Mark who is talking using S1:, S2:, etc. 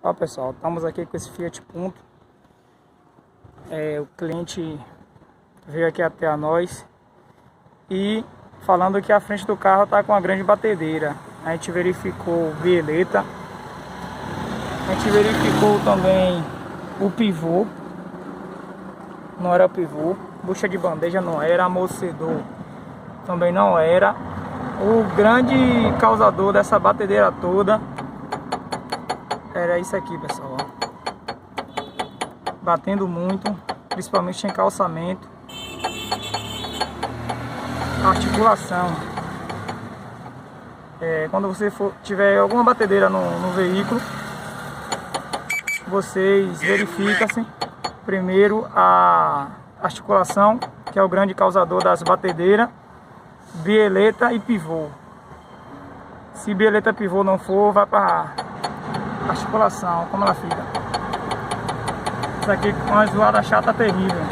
S1: Ó pessoal, estamos aqui com esse Fiat Punto. O cliente veio aqui até a nós e falando que a frente do carro está com uma grande batedeira. A gente verificou bieleta, a gente verificou também o pivô, não era o pivô, bucha de bandeja não era, amortecedor também não era. O grande causador dessa batedeira toda era isso aqui, pessoal, ó. Batendo muito, principalmente em calçamento, articulação. Quando você tiver alguma batedeira no veículo, vocês verificam-se primeiro a articulação, que é o grande causador das batedeiras, bieleta e pivô. Se bieleta e pivô não for, vai para articulação, como ela fica. Isso aqui é uma zoada chata terrível.